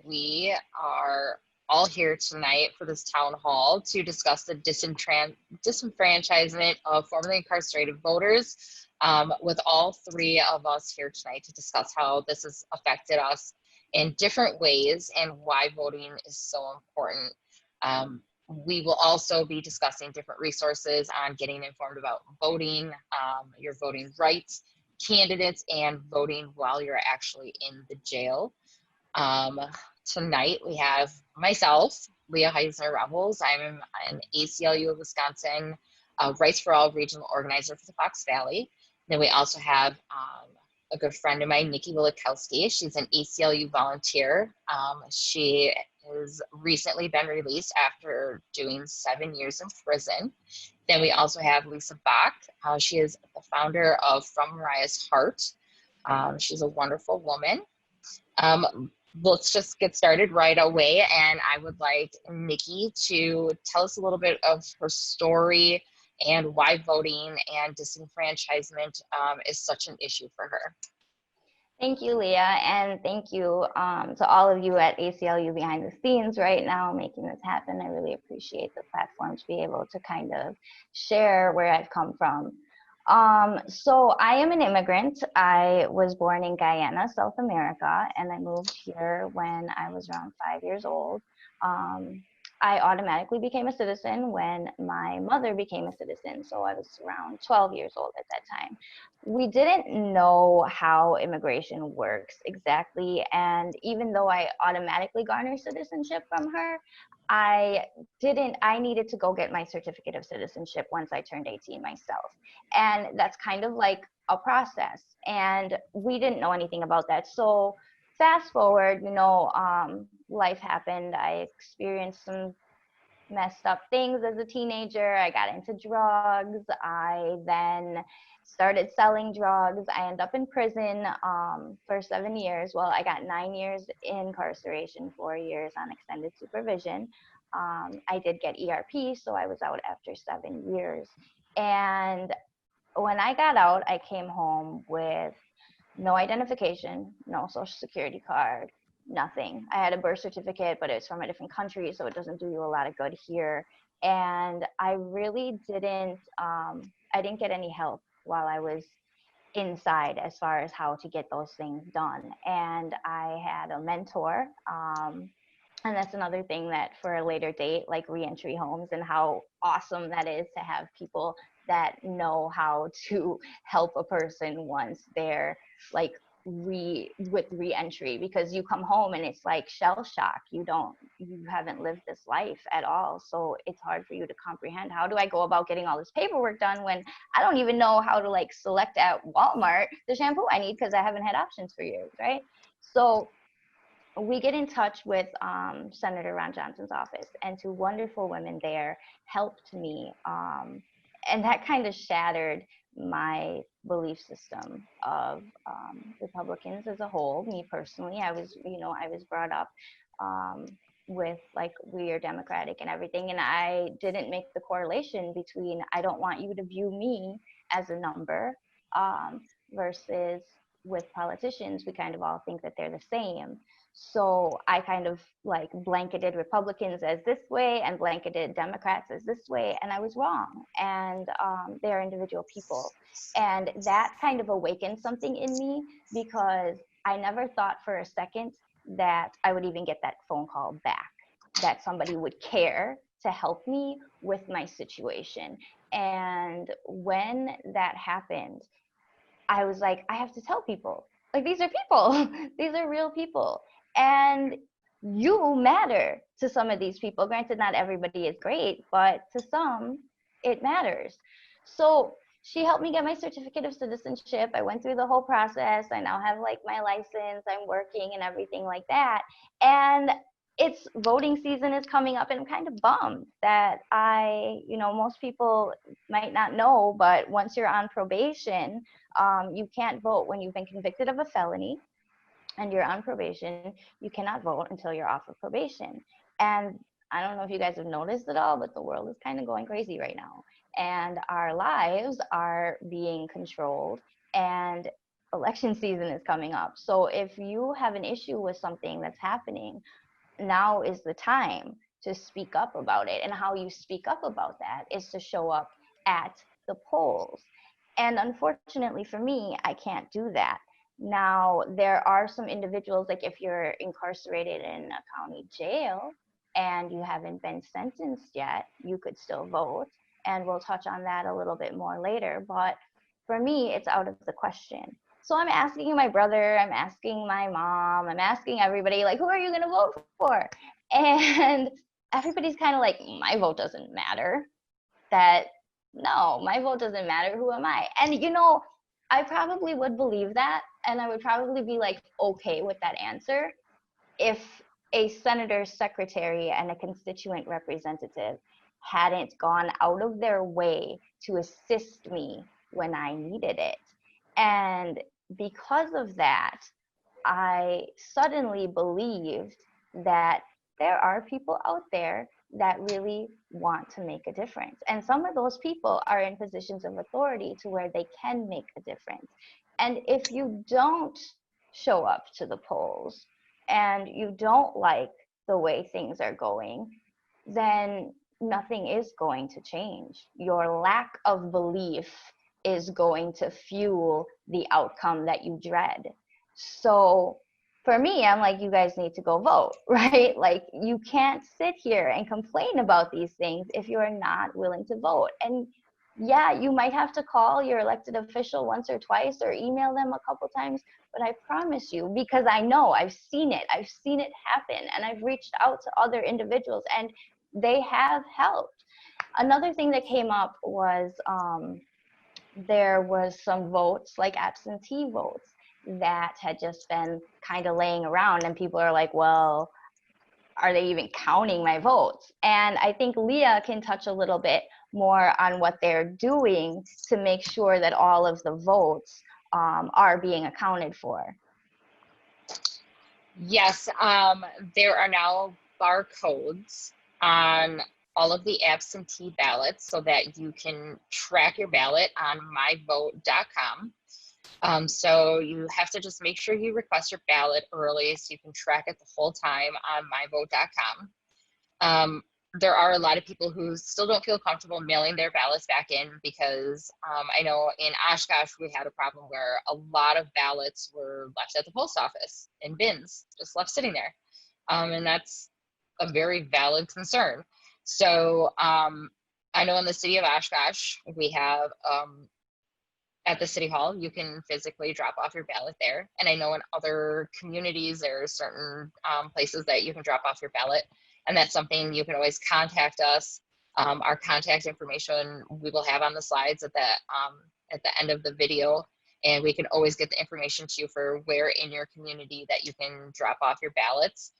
we are all here tonight for this town hall to discuss the disenfranchisement of formerly incarcerated voters, with all three of us here tonight to discuss how this has affected us in different ways and why voting is so important. We will also be discussing different resources on getting informed about voting, your voting rights, candidates, and voting while you're actually in the jail. Tonight we have myself, Lea Revels. I'm an ACLU of Wisconsin Rights for All regional organizer for the Fox Valley. Then we also have a good friend of mine, Nikki Wilikowski. She's an ACLU volunteer. She has recently been released after doing 7 years in prison. Then we also have Lisa Bach. She is the founder of From Mariah's Heart. She's a wonderful woman. Let's just get started right away. And I would like Nikki to tell us a little bit of her story and why voting and disenfranchisement is such an issue for her. Thank you, Lea, and thank you to all of you at ACLU behind the scenes right now making this happen. I really appreciate the platform to be able to kind of share where I've come from. So I am an immigrant. I was born in Guyana, South America, and I moved here when I was around 5 years old. I automatically became a citizen when my mother became a citizen, so I was around 12 years old at that time. We didn't know how immigration works exactly, and even though I automatically garnered citizenship from her, I needed to go get my certificate of citizenship once I turned 18 myself. And that's kind of like a process, and we didn't know anything about that. So fast forward, life happened. I experienced some messed up things as a teenager. I got into drugs. I then started selling drugs. I ended up in prison for 7 years. Well, I got 9 years incarceration, 4 years on extended supervision. I did get ERP, so I was out after 7 years. And when I got out, I came home with no identification, no social security card, nothing. I had a birth certificate, but it's from a different country, so it doesn't do you a lot of good here. And I really I didn't get any help while I was inside as far as how to get those things done. And I had a mentor, and that's another thing that for a later date, like reentry homes and how awesome that is to have people that know how to help a person once they're like with reentry, because you come home and it's like shell shock. You haven't lived this life at all. So it's hard for you to comprehend, how do I go about getting all this paperwork done when I don't even know how to like select at Walmart the shampoo I need because I haven't had options for years, right? So we get in touch with Senator Ron Johnson's office, and two wonderful women there helped me. And that kind of shattered my belief system of Republicans as a whole. Me personally, I was brought up with like we are Democratic and everything, and I didn't make the correlation between I don't want you to view me as a number versus with politicians, we kind of all think that they're the same. So I kind of like blanketed Republicans as this way and blanketed Democrats as this way, and I was wrong. And they're individual people. And that kind of awakened something in me, because I never thought for a second that I would even get that phone call back, that somebody would care to help me with my situation. And when that happened, I was like, I have to tell people, like, these are people, these are real people. And you matter to some of these people. Granted, not everybody is great, but to some, it matters. So she helped me get my certificate of citizenship. I went through the whole process. I now have like my license, I'm working and everything like that. And it's voting season is coming up, and I'm kind of bummed that most people might not know, but once you're on probation, you can't vote when you've been convicted of a felony and you're on probation. You cannot vote until you're off of probation. And I don't know if you guys have noticed it all, but the world is kind of going crazy right now. And our lives are being controlled. And election season is coming up. So if you have an issue with something that's happening, now is the time to speak up about it. And how you speak up about that is to show up at the polls. And unfortunately for me, I can't do that. Now, there are some individuals, like if you're incarcerated in a county jail and you haven't been sentenced yet, you could still vote. And we'll touch on that a little bit more later. But for me, it's out of the question. So I'm asking my brother, I'm asking my mom, I'm asking everybody, like, who are you going to vote for? And everybody's kind of like, my vote doesn't matter. That, no, my vote doesn't matter. Who am I? And, you know, I probably would believe that. And I would probably be like, okay with that answer if a senator's secretary and a constituent representative hadn't gone out of their way to assist me when I needed it. And because of that, I suddenly believed that there are people out there that really want to make a difference. And some of those people are in positions of authority to where they can make a difference. And if you don't show up to the polls and you don't like the way things are going, then nothing is going to change. Your lack of belief is going to fuel the outcome that you dread. So for me, I'm like, you guys need to go vote, right? Like, you can't sit here and complain about these things if you're not willing to vote. And yeah, you might have to call your elected official once or twice or email them a couple times, but I promise you, because I know, I've seen it happen, and I've reached out to other individuals and they have helped. Another thing that came up was there was some votes, like absentee votes, that had just been kind of laying around, and people are like, well, are they even counting my votes? And I think Lea can touch a little bit more on what they're doing to make sure that all of the votes are being accounted for. Yes, there are now barcodes on all of the absentee ballots so that you can track your ballot on myvote.com. So you have to just make sure you request your ballot early so you can track it the whole time on myvote.com. There are a lot of people who still don't feel comfortable mailing their ballots back in because I know in Oshkosh we had a problem where a lot of ballots were left at the post office in bins, just left sitting there. And that's a very valid concern. So I know in the city of Oshkosh, we have at the city hall, you can physically drop off your ballot there. And I know in other communities, there are certain places that you can drop off your ballot. And that's something you can always contact us. Our contact information we will have on the slides at the end of the video. And we can always get the information to you for where in your community that you can drop off your ballots.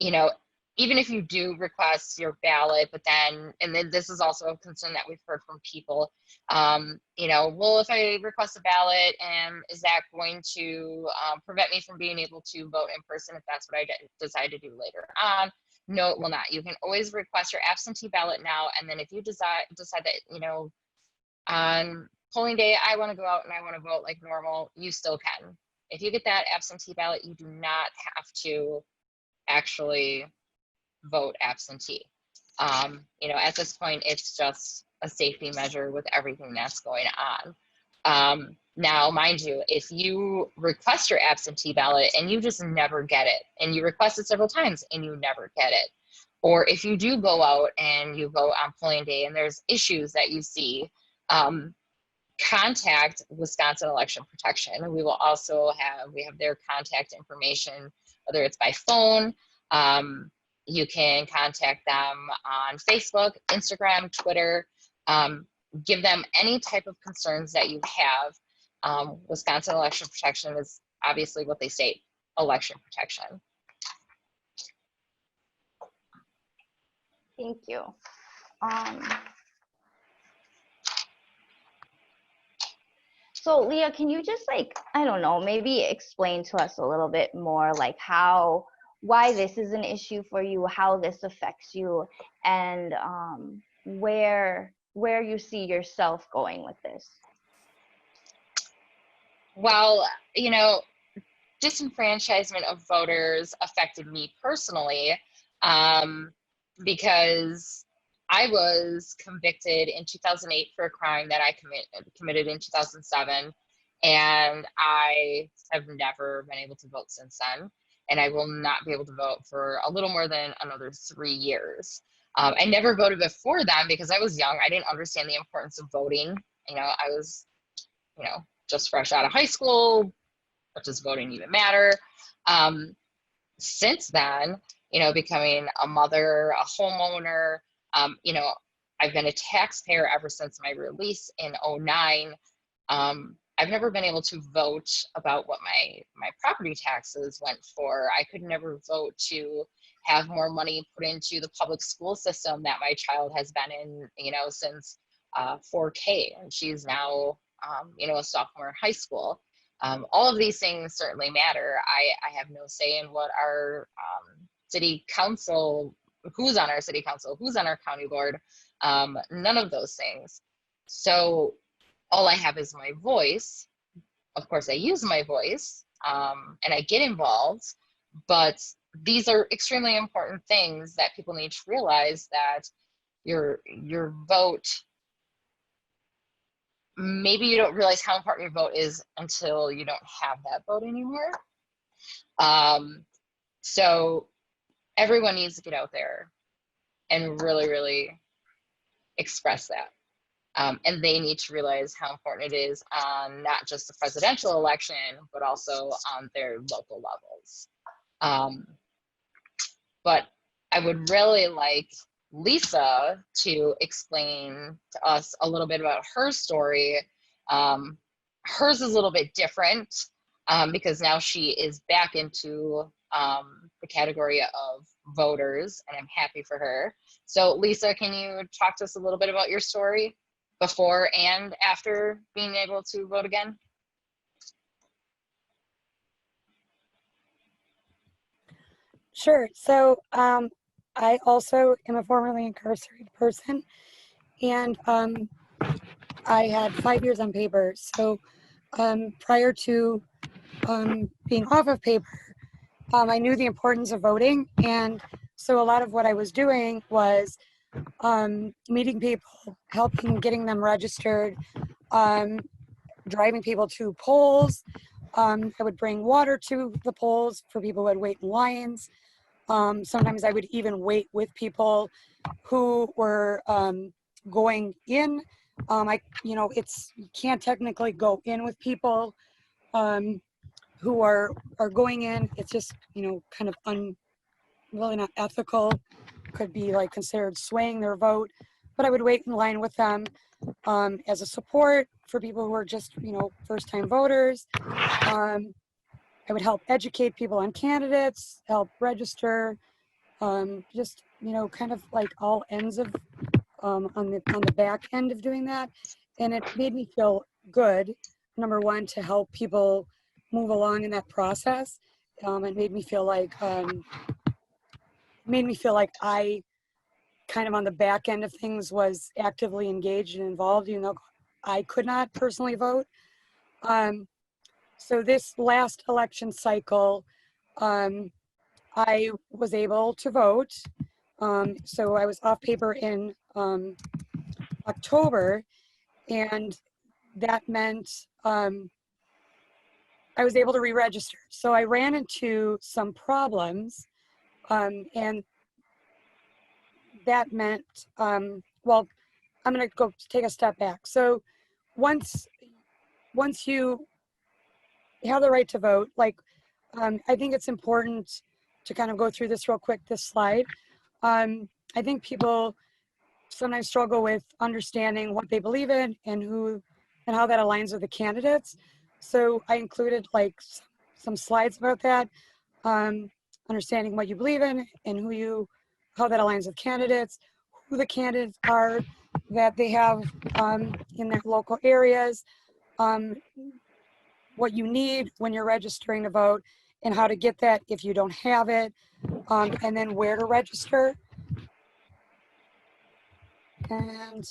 You know, even if you do request your ballot, but then, and then this is also a concern that we've heard from people, you know, well, if I request a ballot, and is that going to prevent me from being able to vote in person if that's what I decide to do later on? No, it will not. You can always request your absentee ballot now, and then if you decide that, you know, on polling day, I want to go out and I want to vote like normal, you still can. If you get that absentee ballot, you do not have to actually vote absentee. You know, at this point, it's just a safety measure with everything that's going on. Now, mind you, if you request your absentee ballot and you just never get it, and you request it several times and you never get it, or if you do go out and you vote on polling day and there's issues that you see, contact Wisconsin Election Protection. We will also have their contact information, whether it's by phone. You can contact them on Facebook, Instagram, Twitter. Give them any type of concerns that you have. Wisconsin Election Protection is obviously what they state, election protection. Thank you. So Lea, can you just, like, I don't know, maybe explain to us a little bit more, like why this is an issue for you, how this affects you, and where you see yourself going with this? Well, disenfranchisement of voters affected me personally, um, because I was convicted in 2008 for a crime that I committed in 2007, and I have never been able to vote since then. And I will not be able to vote for a little more than another 3 years. I never voted before then because I was young. I didn't understand the importance of voting. I was, just fresh out of high school, but does voting even matter? Um, since then, becoming a mother, a homeowner, I've been a taxpayer ever since my release in '09. I've never been able to vote about what my property taxes went for. I could never vote to have more money put into the public school system that my child has been in, since 4K, and she's now, a sophomore in high school. All of these things certainly matter. I have no say in what our city council, who's on our city council, who's on our county board, none of those things. So all I have is my voice. Of course, I use my voice, and I get involved, but these are extremely important things that people need to realize, that your vote, maybe you don't realize how important your vote is until you don't have that vote anymore. So everyone needs to get out there and really, really express that. And they need to realize how important it is on not just the presidential election, but also on their local levels. But I would really like Lisa to explain to us a little bit about her story. Hers is a little bit different, because now she is back into the category of voters, and I'm happy for her. So Lisa, can you talk to us a little bit about your story before and after being able to vote again? Sure. So I also am a formerly incarcerated person, and I had 5 years on paper. So prior to being off of paper, I knew the importance of voting. And so a lot of what I was doing was meeting people, helping getting them registered, driving people to polls. I would bring water to the polls for people who had wait in lines. Sometimes I would even wait with people who were going in. You can't technically go in with people who are going in. It's just, kind of really not ethical. Could be like considered swaying their vote. But I would wait in line with them as a support for people who are just, first-time voters. I would help educate people on candidates, help register, just, kind of like all ends of on the back end of doing that. And it made me feel good, number one, to help people move along in that process. It made me feel like I kind of on the back end of things was actively engaged and involved, even though I could not personally vote. So this last election cycle, I was able to vote. So I was off paper in October, and that meant I was able to re-register. So I ran into some problems, and that meant, well, I'm going to go take a step back. So once you have the right to vote, like I think it's important to kind of go through this real quick, this slide. I think people sometimes struggle with understanding what they believe in and how that aligns with the candidates. So I included like some slides about that, understanding what you believe in and how that aligns with candidates, who the candidates are that they have in their local areas, what you need when you're registering to vote, and how to get that if you don't have it, and then where to register. And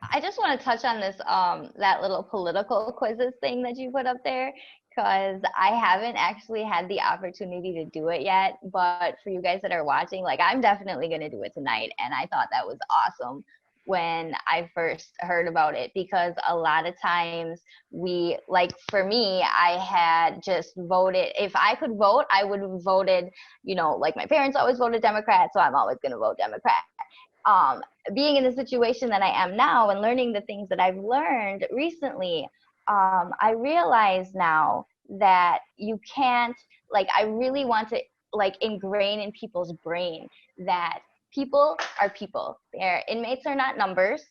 I just want to touch on this, that little political quizzes thing that you put up there, because I haven't actually had the opportunity to do it yet. But for you guys that are watching, like, I'm definitely going to do it tonight. And I thought that was awesome when I first heard about it, because a lot of times we, like, for me, I had just voted. If I could vote, I would have voted, you know, like my parents always voted Democrat, so I'm always going to vote Democrat. um, Being in the situation that I am now and learning the things that I've learned recently, I realize now that you can't, like, I really want to, like, ingrain in people's brain that people are people. Their inmates are not numbers.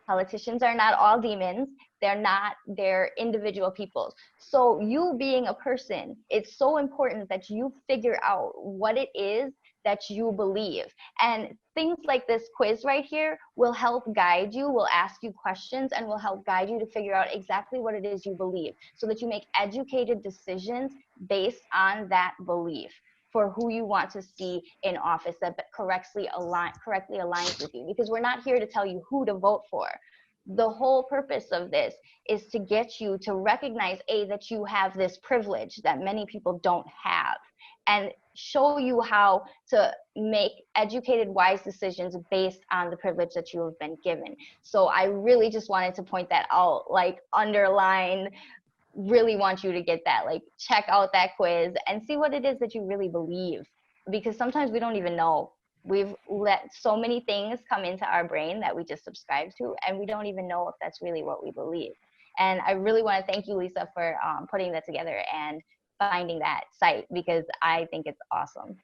Politicians are not all demons. They're individual people. So you being a person, it's so important that you figure out what it is that you believe. And things like this quiz right here will help guide you, will ask you questions, and will help guide you to figure out exactly what it is you believe, so that you make educated decisions based on that belief for who you want to see in office that correctly aligns with you. Because we're not here to tell you who to vote for. The whole purpose of this is to get you to recognize, that you have this privilege that many people don't have, and show you how to make educated, wise decisions based on the privilege that you have been given. So I really just wanted to point that out, like, underline, really want you to get that, like, check out that quiz and see what it is that you really believe. Because sometimes we don't even know. We've let so many things come into our brain that we just subscribe to, and we don't even know if that's really what we believe. And I really want to thank you, Lisa, for putting that together and finding that site, because I think it's awesome.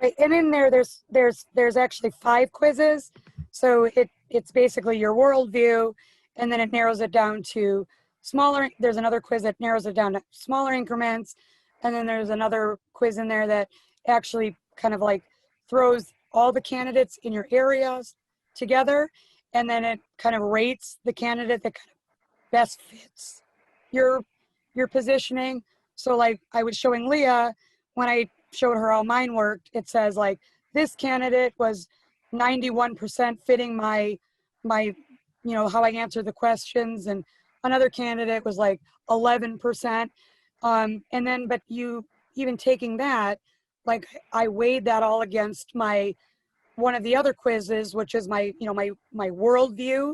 Right, and in there's actually 5 quizzes, so it's basically your worldview, and then it narrows it down to smaller. There's another quiz that narrows it down to smaller increments, and then there's another quiz in there that actually kind of like throws all the candidates in your areas together, and then it kind of rates the candidate that kind of best fits your positioning. So like I was showing Lea, when I showed her how mine worked, it says like this candidate was 91% fitting my how I answer the questions, and another candidate was like 11%. And then, but you, even taking that, like I weighed that all against one of the other quizzes, which is my worldview.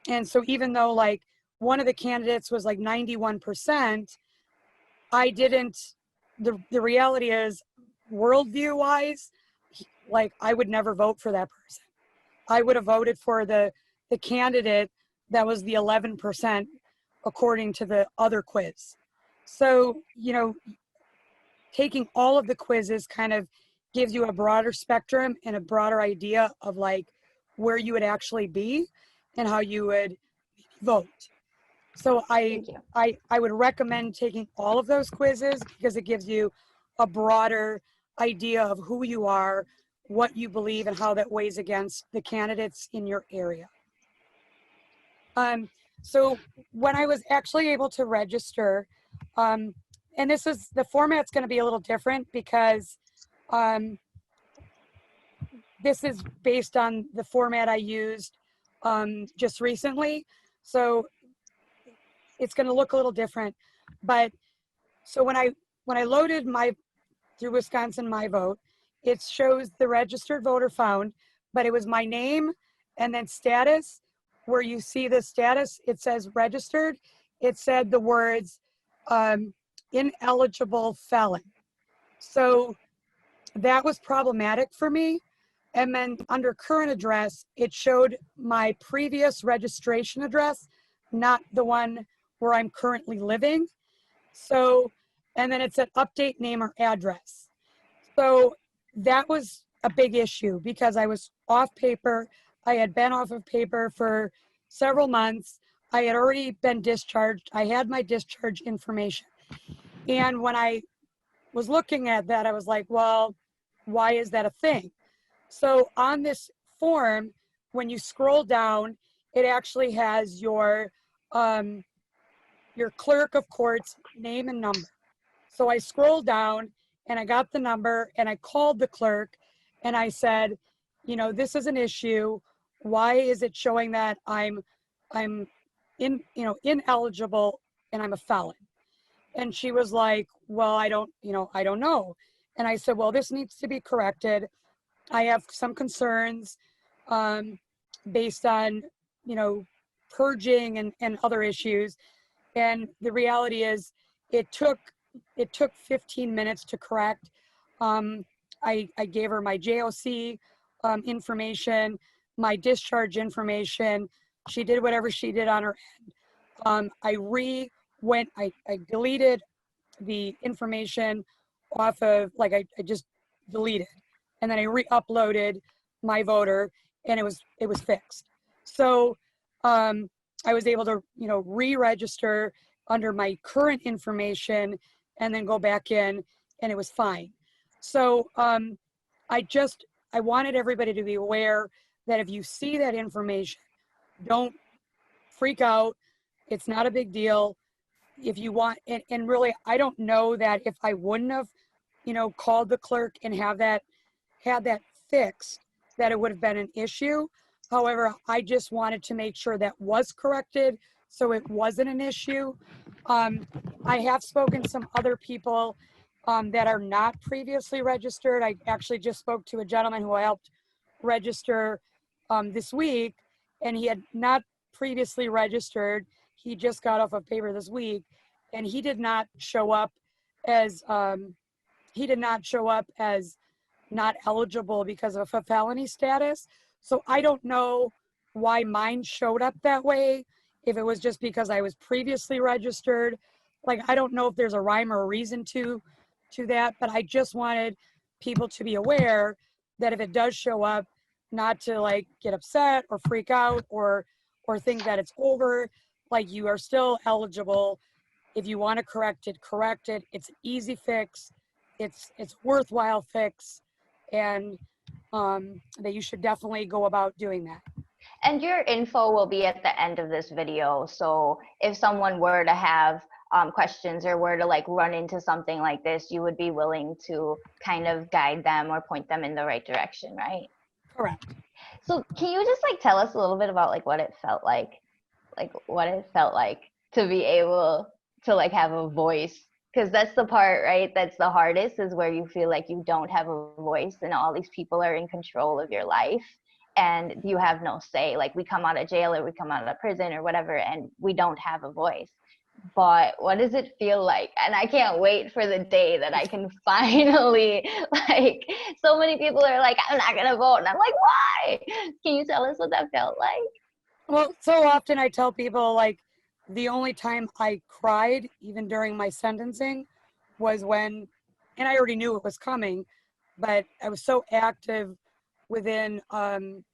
And so even though like one of the candidates was like 91%, I didn't, the reality is, worldview wise, like I would never vote for that person. I would have voted for the candidate that was the 11% according to the other quiz. So, taking all of the quizzes kind of gives you a broader spectrum and a broader idea of like where you would actually be and how you would vote. So I would recommend taking all of those quizzes, because it gives you a broader idea of who you are, what you believe, and how that weighs against the candidates in your area. So when I was actually able to register, and the format's going to be a little different, because this is based on the format I used just recently. So it's going to look a little different. But so when I loaded through Wisconsin My Vote, it shows the registered voter found, but it was my name and then status. Where you see the status, it says registered. It said the words ineligible felon. So that was problematic for me. And then under current address, it showed my previous registration address, not the one where I'm currently living. So, and then it said update name or address. So that was a big issue, because I was off paper. I had been off of paper for several months. I had already been discharged. I had my discharge information. And when I was looking at that, I was like, well, why is that a thing? So on this form, when you scroll down, it actually has your clerk of court's name and number. So I scrolled down and I got the number and I called the clerk and I said, this is an issue. why is it showing that I'm ineligible and I'm a felon? And she was like, well, I don't know. And I said, well, this needs to be corrected. I have some concerns based on, purging and other issues. And the reality is it took 15 minutes to correct. I gave her my JOC information, my discharge information. She did whatever she did on her end. I deleted the information off of, like, I just deleted, and then I re-uploaded my voter, and it was fixed. So I was able to, re-register under my current information and then go back in, and it was fine. So I wanted everybody to be aware that if you see that information, don't freak out. It's not a big deal. If you want, and really, I don't know that if I wouldn't have, called the clerk and had that fixed, that it would have been an issue. However, I just wanted to make sure that was corrected so it wasn't an issue. I have spoken to some other people that are not previously registered. I actually just spoke to a gentleman who I helped register this week, and he had not previously registered. He just got off of paper this week, and he did not show up as not eligible because of a felony status. So I don't know why mine showed up that way. If it was just because I was previously registered, like, I don't know if there's a rhyme or a reason to that, but I just wanted people to be aware that if it does show up, not to, like, get upset or freak out or think that it's over. Like, you are still eligible. If you want to correct it, correct it. It's an easy fix. It's a worthwhile fix, and that you should definitely go about doing that. And your info will be at the end of this video. So if someone were to have questions or were to, like, run into something like this, you would be willing to kind of guide them or point them in the right direction, right? Correct. So can you just, like, tell us a little bit about, like, what it felt like to be able to, like, have a voice? Because that's the part, right, that's the hardest, is where you feel like you don't have a voice and all these people are in control of your life and you have no say. Like, we come out of jail or we come out of prison or whatever, and we don't have a voice. But what does it feel like? And I can't wait for the day that I can finally, like, so many people are like, I'm not gonna vote, and I'm like, why? Can you tell us what that felt like? Well, so often I tell people, like, the only time I cried, even during my sentencing, was when, and I already knew it was coming, but I was so active within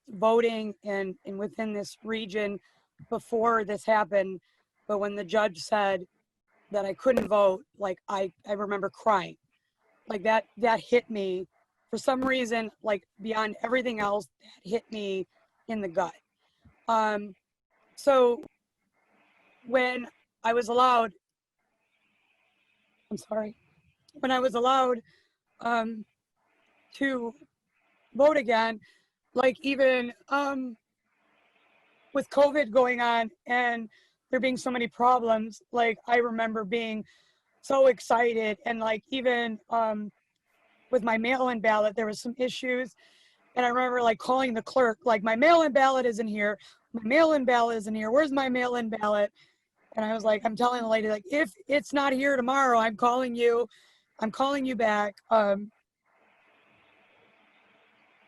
voting and within this region before this happened. But when the judge said that I couldn't vote, like, I remember crying. Like, that hit me for some reason, like, beyond everything else, that hit me in the gut. So when I was allowed, when I was allowed to vote again, like, even with COVID going on and there being so many problems, like, I remember being so excited. And, like, even with my mail-in ballot, there was some issues. And I remember, like, calling the clerk, like, my mail-in ballot isn't here. My mail-in ballot isn't here. Where's my mail-in ballot? And I was like, I'm telling the lady, like, if it's not here tomorrow, I'm calling you back.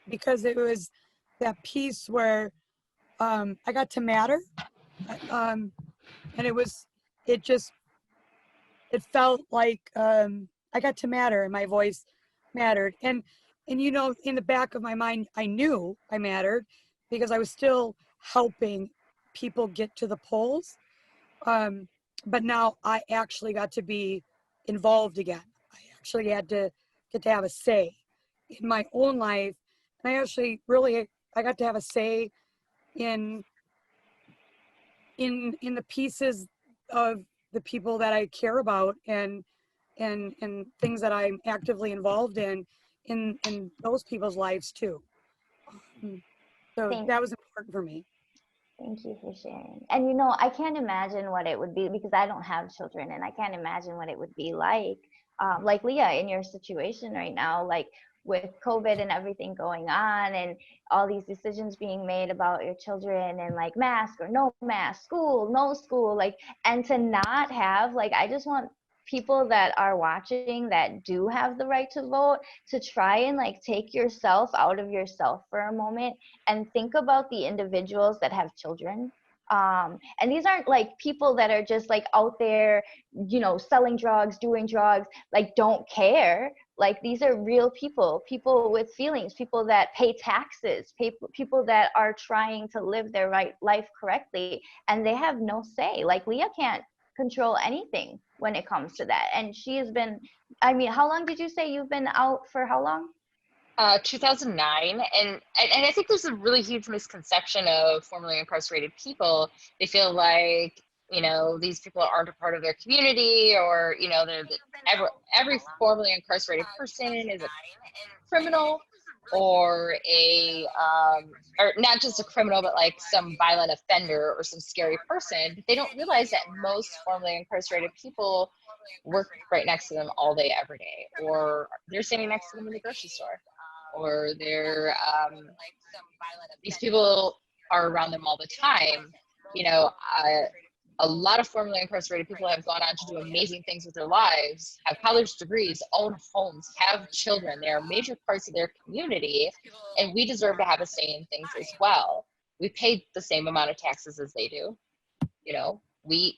Because it was that piece where I got to matter. And it felt like I got to matter and my voice mattered. And in the back of my mind, I knew I mattered because I was still helping people get to the polls. But now I actually got to be involved again. I actually had to get to have a say in my own life. And I got to have a say in the pieces of the people that I care about and things that I'm actively involved in those people's lives too. So that was important important for me. Thank you for sharing. And you know, I can't imagine what it would be because I don't have children, and I can't imagine what it would be like Lea, in your situation right now, like with COVID and everything going on, and all these decisions being made about your children, and like mask or no mask, school, no school, like, and to not have, like, I just want people that are watching that do have the right to vote to try and like take yourself out of yourself for a moment and think about the individuals that have children. And these aren't like people that are just like out there, you know, selling drugs, doing drugs, like don't care. Like these are real people, people with feelings, people that pay taxes, people that are trying to live their right life correctly, and they have no say. Like Lea can't control anything when it comes to that. And she has been, I mean, how long did you say you've been out for? How long? 2009, and I think there's a really huge misconception of formerly incarcerated people. They feel like, you know, these people aren't a part of their community, or, you know, every formerly incarcerated person is a criminal, or or not just a criminal, but like some violent offender or some scary person. But they don't realize that most formerly incarcerated people work right next to them all day, every day, or they're standing next to them in the grocery store, or these people are around them all the time. You know, a lot of formerly incarcerated people have gone on to do amazing things with their lives, have college degrees, own homes, have children. They're major parts of their community, and we deserve to have a say in things as well. We pay the same amount of taxes as they do. You know, we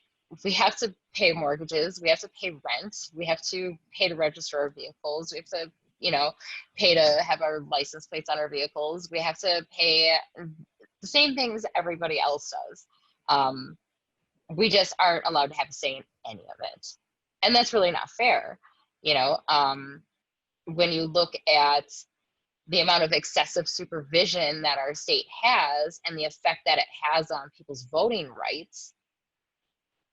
have to pay mortgages, we have to pay rent, we have to pay to register our vehicles, we have to, you know, pay to have our license plates on our vehicles, we have to pay the same things everybody else does. We just aren't allowed to have a say in any of it, and that's really not fair. You know, when you look at the amount of excessive supervision that our state has and the effect that it has on people's voting rights,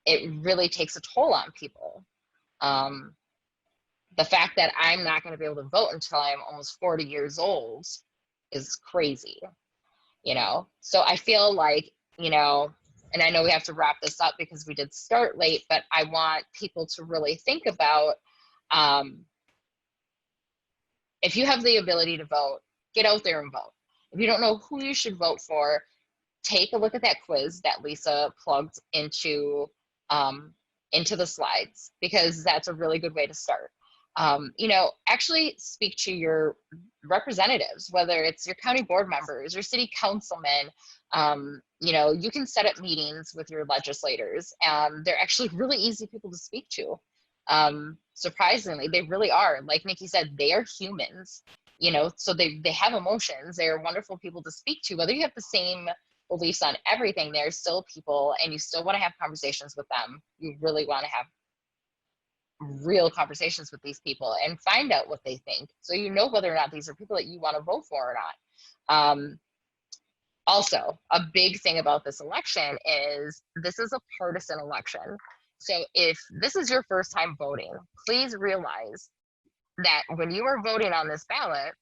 it really takes a toll on people. The fact that I'm not going to be able to vote until I'm almost 40 years old is crazy, you know? So I feel like, you know, and I know we have to wrap this up because we did start late, but I want people to really think about, if you have the ability to vote, get out there and vote. If you don't know who you should vote for, take a look at that quiz that Lisa plugged into the slides, because that's a really good way to start. You know, actually speak to your representatives, whether it's your county board members or city councilmen. You know, you can set up meetings with your legislators. They're actually really easy people to speak to. Surprisingly, they really are. Like Nikki said, they are humans, you know, so they have emotions. They're wonderful people to speak to. Whether you have the same beliefs on everything, they're still people, and you still want to have conversations with them. You really want to have real conversations with these people and find out what they think, so you know whether or not these are people that you want to vote for or not. Also, a big thing about this election is this is a partisan election. So if this is your first time voting, please realize that when you are voting on this ballot,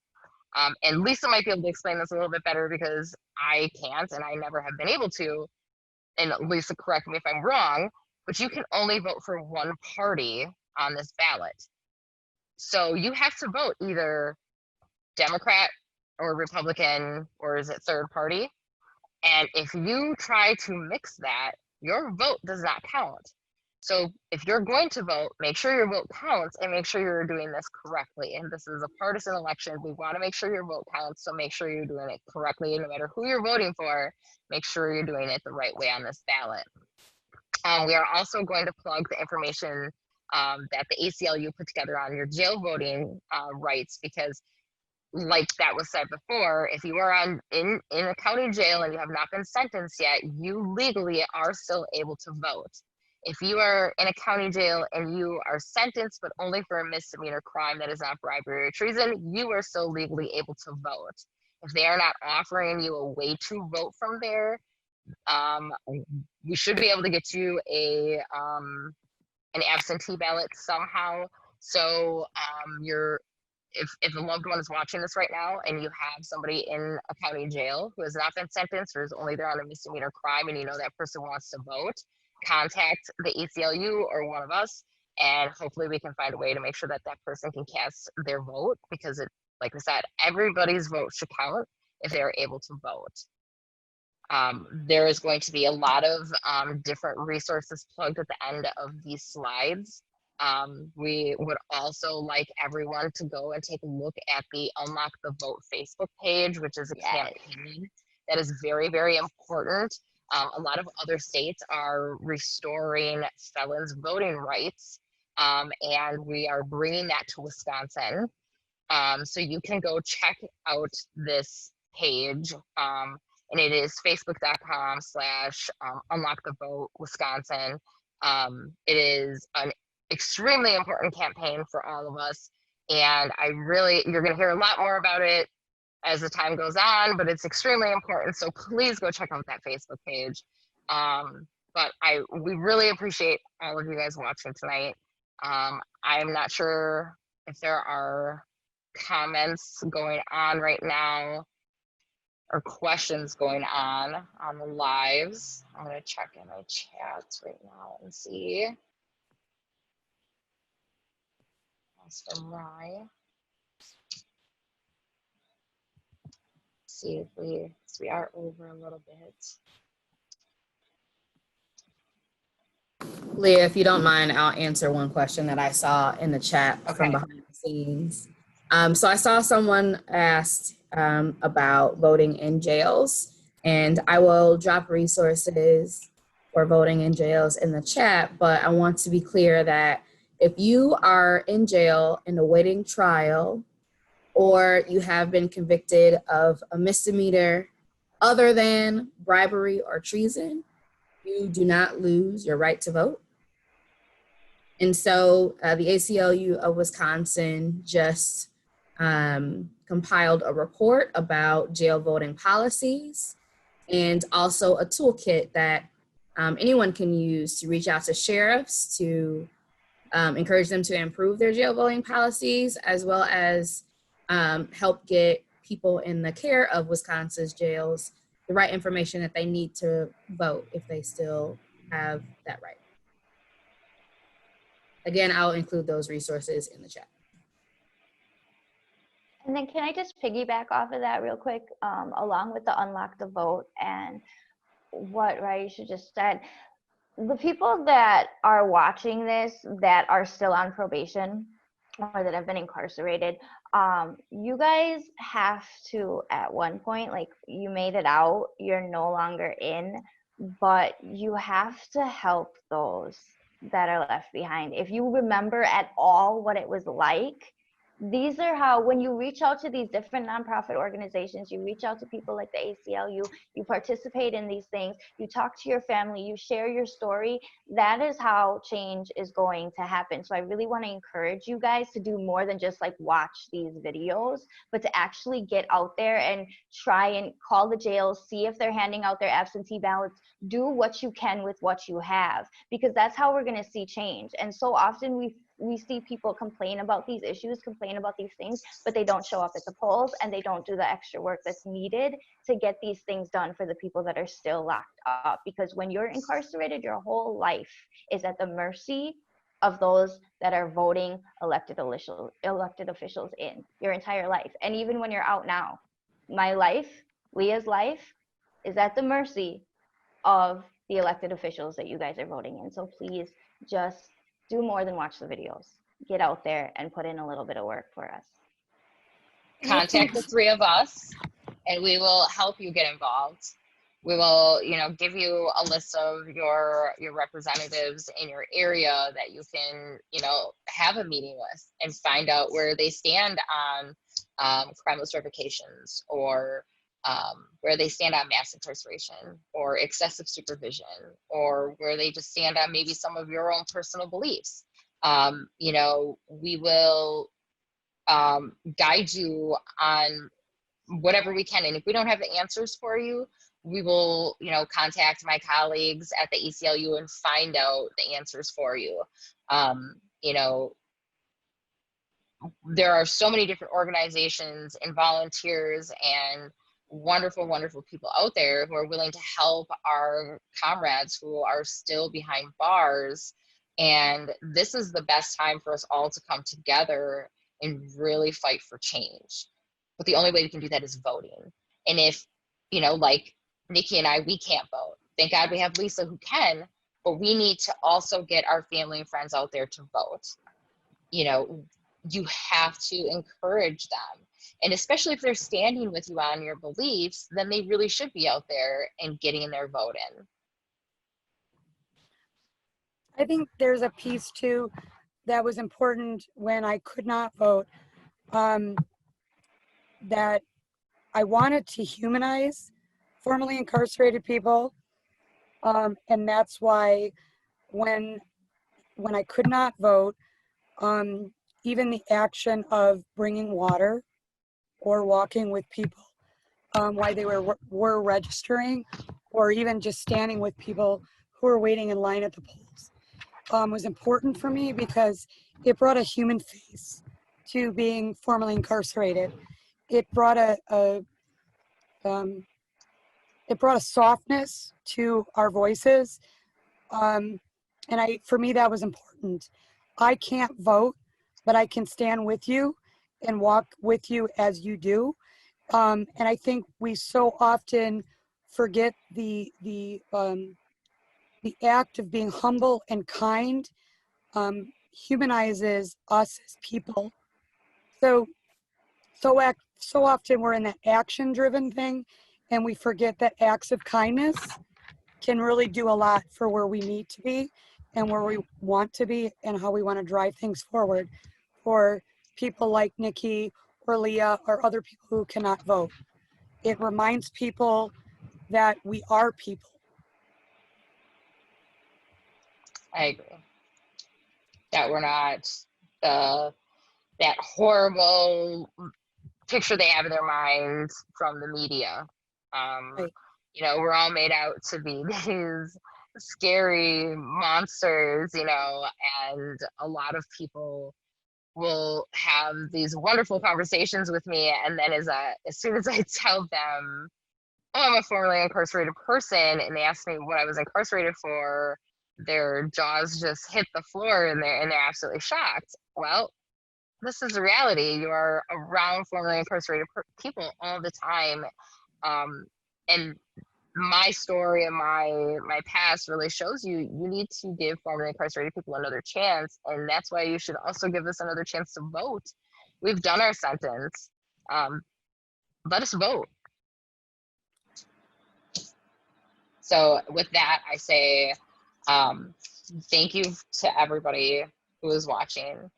and Lisa might be able to explain this a little bit better because I can't and I never have been able to, and Lisa, correct me if I'm wrong, but you can only vote for one party on this ballot. So you have to vote either Democrat or Republican, or is it third party? And if you try to mix that, your vote does not count. So if you're going to vote, make sure your vote counts and make sure you're doing this correctly. And this is a partisan election. We want to make sure your vote counts. So make sure you're doing it correctly. And no matter who you're voting for, make sure you're doing it the right way on this ballot. We are also going to plug the information that the ACLU put together on your jail voting rights, because like that was said before, if you are in a county jail and you have not been sentenced yet, you legally are still able to vote. If you are in a county jail and you are sentenced, but only for a misdemeanor crime that is not bribery or treason, you are still legally able to vote. If they are not offering you a way to vote from there, we should be able to get you an absentee ballot somehow. So if a loved one is watching this right now and you have somebody in a county jail who has not been sentenced or is only there on a misdemeanor crime, and you know that person wants to vote, contact the ACLU or one of us, and hopefully we can find a way to make sure that that person can cast their vote, because it, like I said, everybody's vote should count if they're able to vote. There is going to be a lot of different resources plugged at the end of these slides. We would also like everyone to go and take a look at the Unlock the Vote Facebook page, which is a campaign that is very, very important. A lot of other states are restoring felons' voting rights, and we are bringing that to Wisconsin. So you can go check out this page, and it is facebook.com/unlockthevote-Wisconsin. It is an extremely important campaign for all of us, and you're going to hear a lot more about it as the time goes on, but it's extremely important, so please go check out that Facebook page. But we really appreciate all of you guys watching tonight. I'm not sure if there are comments going on right now or questions going on the lives. I'm going to check in my chats right now and see. That's from Rye. See if we are over a little bit. Leah, if you don't mind, I'll answer one question that I saw in the chat from behind the scenes. So I saw someone asked about voting in jails, and I will drop resources for voting in jails in the chat, but I want to be clear that if you are in jail and awaiting trial, or you have been convicted of a misdemeanor other than bribery or treason, you do not lose your right to vote. And so the ACLU of Wisconsin just compiled a report about jail voting policies, and also a toolkit that anyone can use to reach out to sheriffs to encourage them to improve their jail voting policies, as well as help get people in the care of Wisconsin's jails the right information that they need to vote if they still have that right. Again, I'll include those resources in the chat. And then can I just piggyback off of that real quick, along with the Unlock the Vote and what Raisha just said. The people that are watching this that are still on probation or that have been incarcerated, you guys have to, at one point, like, you made it out, you're no longer in, but you have to help those that are left behind. If you remember at all what it was like, these are how, when you reach out to these different nonprofit organizations, you reach out to people like the ACLU, you participate in these things, you talk to your family, you share your story, that is how change is going to happen. So I really want to encourage you guys to do more than just like watch these videos, but to actually get out there and try and call the jails, see if they're handing out their absentee ballots, do what you can with what you have, because that's how we're going to see change. And so often we see people complain about these issues, complain about these things, but they don't show up at the polls and they don't do the extra work that's needed to get these things done for the people that are still locked up. Because when you're incarcerated, your whole life is at the mercy of those that are voting elected officials in your entire life. And even when you're out now, my life, Leah's life, is at the mercy of the elected officials that you guys are voting in. So please just do more than watch the videos. Get out there and put in a little bit of work for us. Contact the three of us and we will help you get involved. We will, give you a list of your representatives in your area that you can, have a meeting with and find out where they stand on crimeless revocations, or where they stand on mass incarceration or excessive supervision, or where they just stand on maybe some of your own personal beliefs. We will guide you on whatever we can. And if we don't have the answers for you, we will, contact my colleagues at the ACLU and find out the answers for you. there are so many different organizations and volunteers and wonderful, wonderful people out there who are willing to help our comrades who are still behind bars. And this is the best time for us all to come together and really fight for change. But the only way we can do that is voting. And if, you know, like Nikki and I, we can't vote. Thank God we have Lisa who can, but we need to also get our family and friends out there to vote. You know, you have to encourage them. And especially if they're standing with you on your beliefs, then they really should be out there and getting their vote in. I think there's a piece too that was important when I could not vote, that I wanted to humanize formerly incarcerated people. And that's why when I could not vote, even the action of bringing water or walking with people while they were registering, or even just standing with people who were waiting in line at the polls, was important for me because it brought a human face to being formerly incarcerated. It brought a softness to our voices, and for me that was important. I can't vote, but I can stand with you and walk with you as you do. And I think we so often forget the act of being humble and kind humanizes us as people. So often we're in that action-driven thing, and we forget that acts of kindness can really do a lot for where we need to be and where we want to be and how we want to drive things forward for people like Nikki or Lea or other people who cannot vote. It reminds people that we are people. I agree. That we're not that horrible picture they have in their minds from the media. Right. You know, we're all made out to be these scary monsters, you know, and a lot of people will have these wonderful conversations with me, and then as soon as I tell them, oh, I'm a formerly incarcerated person, and they ask me what I was incarcerated for, their jaws just hit the floor and they're absolutely shocked. Well, this is reality. You are around formerly incarcerated people all the time, and my story and my past really shows you need to give formerly incarcerated people another chance, and that's why you should also give us another chance to vote. We've done our sentence. Let us vote. So with that, I say thank you to everybody who is watching.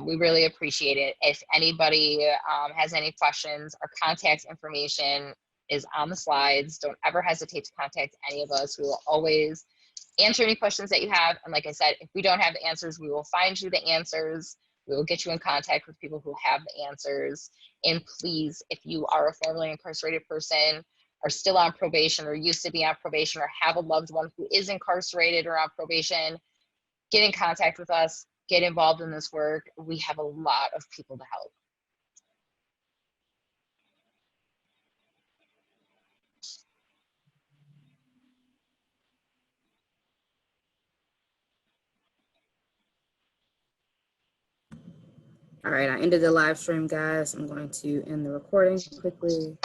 We really appreciate it. If anybody has any questions, our contact information is on the slides. Don't ever hesitate to contact any of us. We will always answer any questions that you have. And like I said, if we don't have the answers, we will find you the answers. We will get you in contact with people who have the answers. And please, if you are a formerly incarcerated person, are still on probation or used to be on probation or have a loved one who is incarcerated or on probation, get in contact with us, get involved in this work. We have a lot of people to help. All right, I ended the live stream, guys. I'm going to end the recording quickly.